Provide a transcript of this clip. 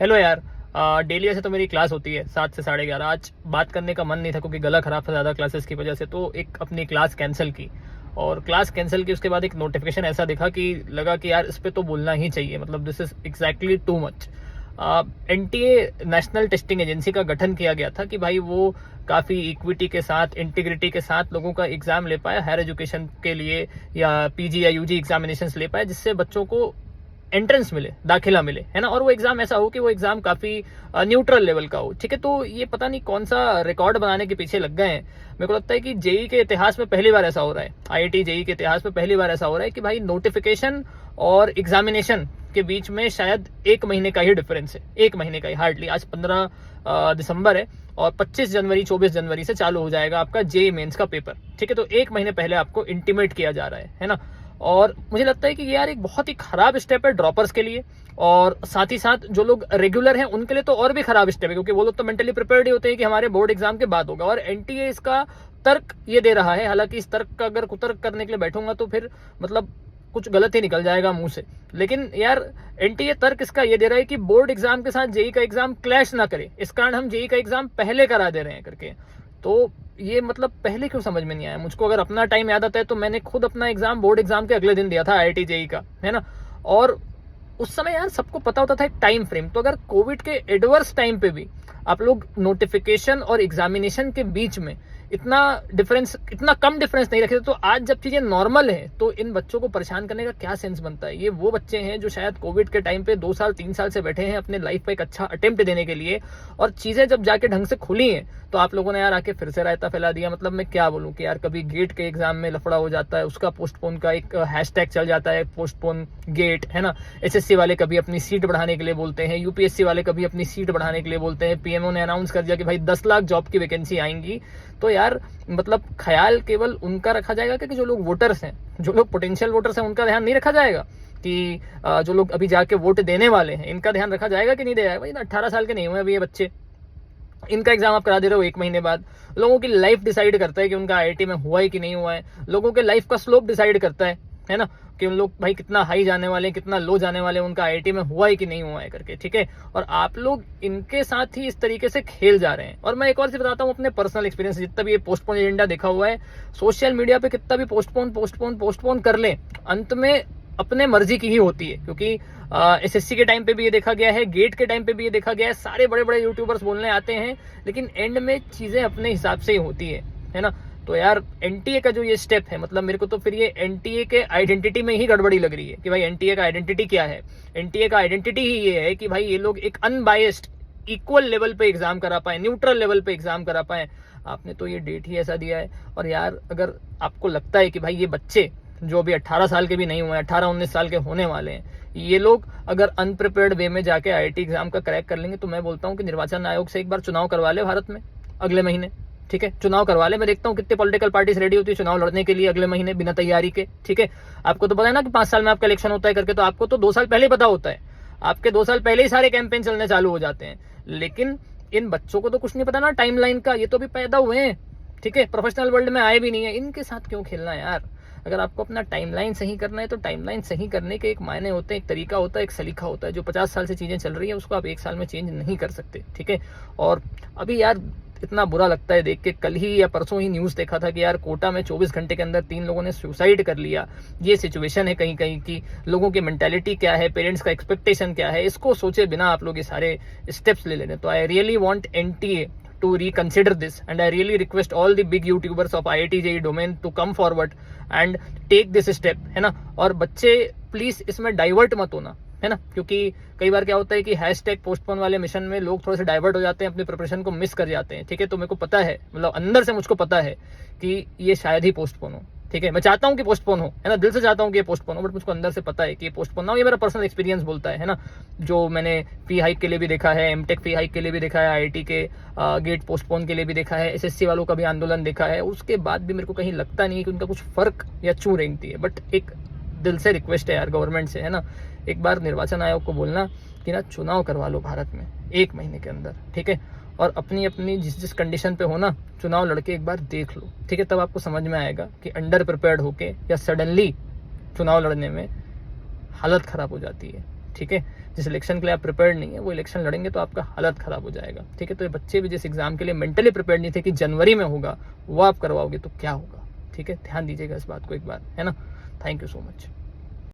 Hello यार। Daily वैसे तो मेरी क्लास होती है 7 से 11:30। आज बात करने का मन नहीं था क्योंकि गला खराब था ज़्यादा क्लासेस की वजह से, तो एक अपनी क्लास कैंसिल की। और क्लास कैंसिल की उसके बाद एक नोटिफिकेशन ऐसा दिखा कि लगा कि यार इस पे तो बोलना ही चाहिए, मतलब this is exactly too much. NTA national testing agency का गठन किया गया था कि भाई वो काफ़ी इक्विटी के साथ, इंटीग्रिटी के साथ लोगों का एग्जाम ले पाए हायर एजुकेशन के लिए, या पीजी या यूजी एग्जामिनेशंस ले पाए, जिससे बच्चों को एंट्रेंस मिले, दाखिला मिले, है ना। और वो एग्जाम ऐसा हो कि वो एग्जाम काफी न्यूट्रल लेवल का हो, ठीक है। तो ये पता नहीं कौन सा रिकॉर्ड बनाने के पीछे लग गए हैं। मेरे को लगता है कि जेई के इतिहास में पहली बार ऐसा हो रहा है, आईआईटी जेई के इतिहास में पहली बार ऐसा हो रहा है कि भाई नोटिफिकेशन और एग्जामिनेशन के बीच में शायद 1 महीने का ही डिफरेंस है, 1 महीने का ही हार्डली। आज 15 दिसंबर है और 25 जनवरी 24 जनवरी से चालू हो जाएगा आपका जेई मेंस का पेपर, ठीक है। तो 1 महीने पहले आपको इंटीमेट किया जा रहा है ना। और मुझे लगता है कि ये यार एक बहुत ही खराब स्टेप है ड्रॉपर्स के लिए, और साथ ही साथ जो लोग रेगुलर हैं उनके लिए तो और भी खराब स्टेप है, क्योंकि वो लोग तो मेंटली प्रिपेयर्ड ही होते हैं कि हमारे बोर्ड एग्जाम के बाद होगा। और एनटीए इसका तर्क ये दे रहा है, हालांकि इस तर्क का अगर कुतर्क करने के लिए बैठूंगा तो फिर मतलब कुछ गलत ही निकल जाएगा मुंह से। लेकिन यार एनटीए तर्क इसका ये दे रहा है कि बोर्ड एग्जाम के साथ जेई का एग्जाम क्लैश ना करे, इस कारण हम जेई का एग्जाम पहले करा दे रहे हैं करके। तो ये मतलब पहले क्यों समझ में नहीं आया मुझको। अगर अपना टाइम याद आता है तो मैंने खुद अपना एग्जाम बोर्ड एग्जाम के अगले दिन दिया था, आईआईटी जेई का, है ना। और उस समय यार सबको पता होता था एक टाइम फ्रेम। तो अगर कोविड के एडवर्स टाइम पे भी आप लोग नोटिफिकेशन और एग्जामिनेशन के बीच में इतना डिफरेंस, इतना कम डिफरेंस नहीं रखे, तो आज जब चीजें नॉर्मल है तो इन बच्चों को परेशान करने का क्या सेंस बनता है। ये वो बच्चे हैं जो शायद कोविड के टाइम पे 2 साल 3 साल से बैठे हैं अपने लाइफ पे एक अच्छा अटेम्प्ट देने के लिए, और चीजें जब जाके ढंग से खुली हैं तो आप लोगों ने यार आके फिर से रायता फैला दिया। मतलब मैं क्या बोलूं कि यार कभी गेट के एग्जाम में लफड़ा हो जाता है, उसका पोस्टपोन का एक हैशटैग चल जाता है, पोस्टपोन गेट, है ना। एसएससी वाले कभी अपनी सीट बढ़ाने के लिए बोलते हैं, यूपीएससी वाले कभी अपनी सीट बढ़ाने के लिए बोलते हैं, पीएमओ ने अनाउंस कर दिया कि भाई 10 लाख जॉब की वैकेंसी आएंगी। तो यार मतलब ख्याल केवल उनका रखा जाएगा कि जो लोग वोटर्स हैं, जो लोग पोटेंशियल वोटर्स हैं, उनका ध्यान नहीं रखा जाएगा कि जो लोग अभी जाके वोट देने वाले हैं इनका ध्यान रखा जाएगा कि नहीं दिया जाएगा। भाई 18 साल के नहीं हुए अभी ये बच्चे, इनका एग्जाम आप करा दे रहे हो 1 महीने बाद। लोगों की लाइफ डिसाइड करता है कि उनका आईआईटी में हुआ है कि नहीं हुआ है। लोगों के लाइफ का स्लोप डिसाइड करता है ना, कि उन लोग भाई कितना हाई जाने वाले, कितना लो जाने वाले, उनका आईआईटी में हुआ है कि नहीं हुआ है करके, ठीक है। और आप लोग इनके साथ ही इस तरीके से खेल जा रहे हैं। और मैं एक और चीज बताता हूँ अपने पर्सनल एक्सपीरियंस, जितना भी ये पोस्टपोन एजेंडा देखा हुआ है सोशल मीडिया पे, कितना भी पोस्टपोन कर ले, अंत में अपने मर्जी की ही होती है। क्योंकि एसएससी के टाइम पे भी ये देखा गया है, गेट के टाइम पे भी ये देखा गया है, सारे बड़े बड़े यूट्यूबर्स बोलने आते हैं, लेकिन एंड में चीजें अपने हिसाब से ही होती है ना। तो यार एनटीए का जो ये स्टेप है, मतलब मेरे को तो फिर ये एनटीए के आइडेंटिटी में ही गड़बड़ी लग रही है कि भाई एनटीए का आइडेंटिटी क्या है। एनटीए का आइडेंटिटी ही ये है कि भाई ये लोग एक अनबायस्ड इक्वल लेवल पे एग्जाम करा पाए, न्यूट्रल लेवल पे एग्जाम करा पाए। आपने तो ये डेट ही ऐसा दिया है। और यार अगर आपको लगता है कि भाई ये बच्चे जो अभी 18 साल के भी नहीं हुए, 18-19 साल के होने वाले हैं, ये लोग अगर अनप्रिपेयर्ड वे में जाके आईआईटी एग्जाम का क्रैक कर लेंगे, तो मैं बोलता हूँ कि निर्वाचन आयोग से एक बार चुनाव करवा ले भारत में अगले महीने, ठीक है। चुनाव करवा ले। मैं देखता हूँ कितने पॉलिटिकल पार्टीज रेडी होती है चुनाव लड़ने के लिए अगले महीने बिना तैयारी के, ठीक है। आपको तो पता है ना कि 5 साल में आपका इलेक्शन होता है करके, तो आपको तो 2 साल पहले ही पता होता है, आपके 2 साल पहले ही सारे कैंपेन चलने चालू हो जाते हैं। लेकिन इन बच्चों को तो कुछ नहीं पता ना टाइमलाइन का, ये तो अभी पैदा हुए हैं, ठीक है, प्रोफेशनल वर्ल्ड में आए भी नहीं है। इनके साथ क्यों खेलना यार। अगर आपको अपना टाइमलाइन सही करना है तो टाइमलाइन सही करने के एक मायने होते हैं, एक तरीका होता है, एक सलीका होता है। जो 50 साल से चीजें चल रही है उसको आप 1 साल में चेंज नहीं कर सकते, ठीक है। और अभी यार इतना बुरा लगता है देख के, कल ही या परसों ही न्यूज देखा था कि यार कोटा में 24 घंटे के अंदर 3 लोगों ने सुसाइड कर लिया। ये सिचुएशन है कहीं कहीं की, लोगों की मेंटालिटी क्या है, पेरेंट्स का एक्सपेक्टेशन क्या है, इसको सोचे बिना आप लोग ये सारे स्टेप्स ले लेने। तो I really want NTA to reconsider this, and I really request all the big YouTubers of IIT JEE domain to come forward and take this step, है ना। और बच्चे प्लीज इसमें डाइवर्ट मत होना, है ना, क्योंकि कई बार क्या होता है कि हैशटैग पोस्टपोन वाले मिशन में लोग थोड़े से डाइवर्ट हो जाते हैं, अपनी प्रिपरेशन को मिस कर जाते हैं, ठीक है। तो मेरे को पता है, मतलब अंदर से मुझको पता है कि ये शायद ही पोस्टपोन हो, ठीक है। मैं चाहता हूं कि पोस्टपोन हो, है ना, दिल से चाहता हूं कि ये पोस्टपोन हो, बट मुझको अंदर से पता है कि ये पोस्टपोन ना हो। ये मेरा पर्सनल एक्सपीरियंस बोलता है ना। जो मैंने फी हाइक के लिए भी देखा है, एमटेक फी हाइक के लिए भी देखा है, आईआईटी के गेट पोस्टपोन के लिए भी देखा है, एसएससी वालों का भी आंदोलन देखा है, उसके बाद भी मेरे को कहीं लगता नहीं है कि उनका कुछ फर्क या चू रेंगती है। बट एक दिल से रिक्वेस्ट है यार गवर्नमेंट से, है ना, एक बार निर्वाचन आयोग को बोलना कि ना चुनाव करवा लो भारत में 1 महीने के अंदर, ठीक है। और अपनी अपनी जिस कंडीशन पे हो ना, चुनाव लड़के एक बार देख लो, ठीक है। तब आपको समझ में आएगा कि अंडर प्रिपेयर्ड होके या सडनली चुनाव लड़ने में हालत खराब हो जाती है, ठीक है। जिस इलेक्शन के लिए आप प्रिपेयर्ड नहीं है वो इलेक्शन लड़ेंगे तो आपका हालत खराब हो जाएगा, ठीक है। तो ये बच्चे भी जिस एग्जाम के लिए मेंटली प्रिपेयर्ड नहीं थे कि जनवरी में होगा, वो आप करवाओगे तो क्या होगा, ठीक है। ध्यान दीजिएगा इस बात को एक बार, है ना। Thank you so much.